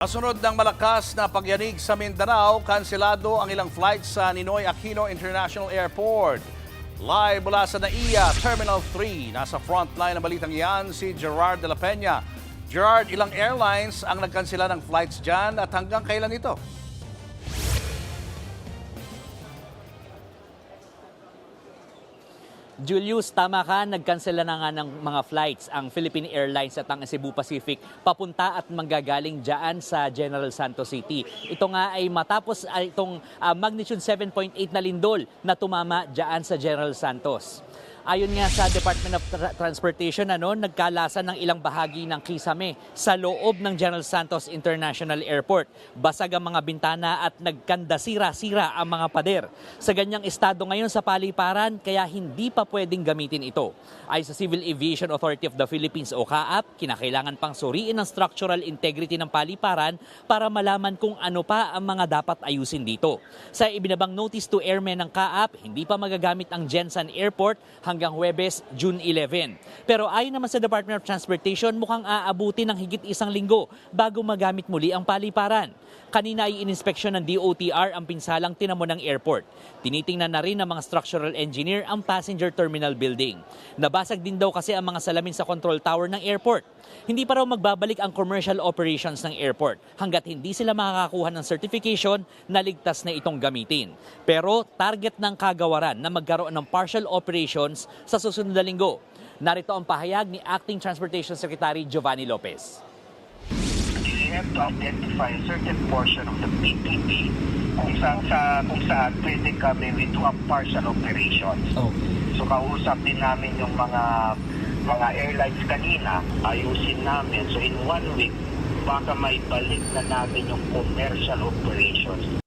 Kasunod ng malakas na pagyanig sa Mindanao, kanselado ang ilang flights sa Ninoy Aquino International Airport. Live mula sa NAIA Terminal 3, nasa frontline ng balitang yan si Gerard de la Peña. Gerard, ilang airlines ang nagkansela ng flights dyan at hanggang kailan ito? Julius, tama ka, nagkansela na nga ng mga flights ang Philippine Airlines at ang Cebu Pacific papunta at manggagaling dyan sa General Santos City. Ito nga ay matapos itong magnitude 7.8 na lindol na tumama dyan sa General Santos. Ayon nga sa Department of Transportation, nagkalasan ng ilang bahagi ng kisame sa loob ng General Santos International Airport. Basag ang mga bintana at nagkandasira-sira ang mga pader. Sa ganyang estado ngayon sa paliparan, kaya hindi pa pwedeng gamitin ito. Ay sa Civil Aviation Authority of the Philippines o CAAP, kinakailangan pang suriin ang structural integrity ng paliparan para malaman kung ano pa ang mga dapat ayusin dito. Sa ibinabang notice to airmen ng CAAP, hindi pa magagamit ang Jensan Airport hanggang Huwebes, June 11. Pero ayon naman sa Department of Transportation, mukhang aabuti ng higit isang linggo bago magamit muli ang paliparan. Kanina ay ininspeksyon ng DOTR ang pinsalang tinamo ng airport. Tinitingnan na rin ng mga structural engineer ang passenger terminal building. Nabasag din daw kasi ang mga salamin sa control tower ng airport. Hindi pa raw magbabalik ang commercial operations ng airport hanggat hindi sila makakakuha ng certification na ligtas na itong gamitin. Pero target ng kagawaran na magkaroon ng partial operations sa susunod na linggo. Narito ang pahayag ni Acting Transportation Secretary Giovanni Lopez. We have to identify a certain portion of the PPP kung saan pwede kami we do a partial operations. So kausap din namin yung mga airlines kanina, ayusin namin. So in 1 week, baka may balik na namin yung commercial operations.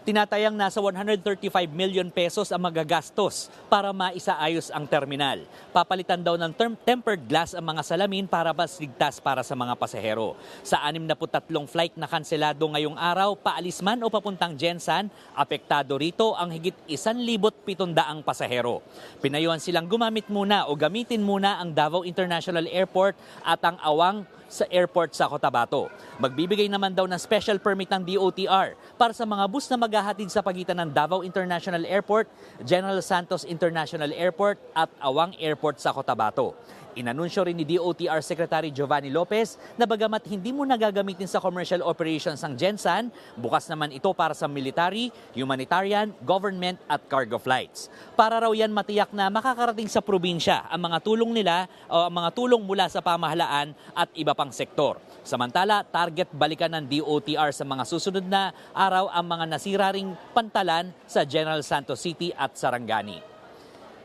Tinatayang nasa 135 million pesos ang magagastos para maisaayos ang terminal. Papalitan daw ng tempered glass ang mga salamin para mas ligtas para sa mga pasahero. Sa 63 flight na kanselado ngayong araw, paalis man o papuntang Jensan, apektado rito ang higit 1,700 pasahero. Pinayuhan silang gumamit muna o gamitin muna ang Davao International Airport at ang Awang sa airport sa Cotabato. Magbibigay naman daw ng special permit ng DOTR para sa mga bus na maghahatid sa pagitan ng Davao International Airport, General Santos International Airport at Awang Airport sa Cotabato. Inanunsyo rin ni DOTR Secretary Giovanni Lopez na bagamat hindi mo nagagamitin sa commercial operations ang Jensan, bukas naman ito para sa military, humanitarian, government at cargo flights. Para raw yan matiyak na makakarating sa probinsya ang mga tulong nila o ang mga tulong mula sa pamahalaan at iba pang sektor. Samantala, target balikan ng DOTR sa mga susunod na araw ang mga nasira ring pantalan sa General Santos City at Sarangani.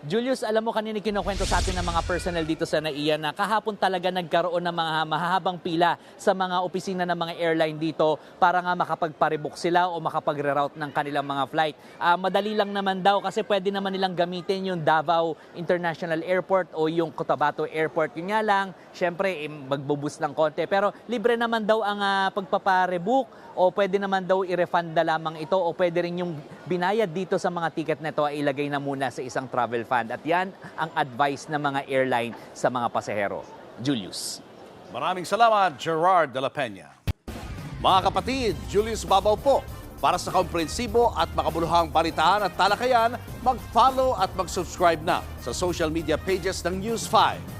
Julius, alam mo kanina kinukwento sa atin ng mga personnel dito sa NAIA na kahapon talaga nagkaroon ng mga mahahabang pila sa mga opisina ng mga airline dito para nga makapagparebook sila o makapagre-route ng kanilang mga flight. Madali lang naman daw kasi pwede naman nilang gamitin yung Davao International Airport o yung Cotabato Airport. Yun nga lang, syempre magbubus ng konti. Pero libre naman daw ang pagpaparebook o pwede naman daw i-refund na lamang ito o pwede rin yung binayad dito sa mga ticket na ito ay ilagay na muna sa isang travel fund. At yan ang advice ng mga airline sa mga pasahero. Julius. Maraming salamat, Gerard de la Peña. Mga kapatid, Julius Babaw po. Para sa komprehensibo at makabuluhang balitaan at talakayan, mag-follow at mag-subscribe na sa social media pages ng News 5.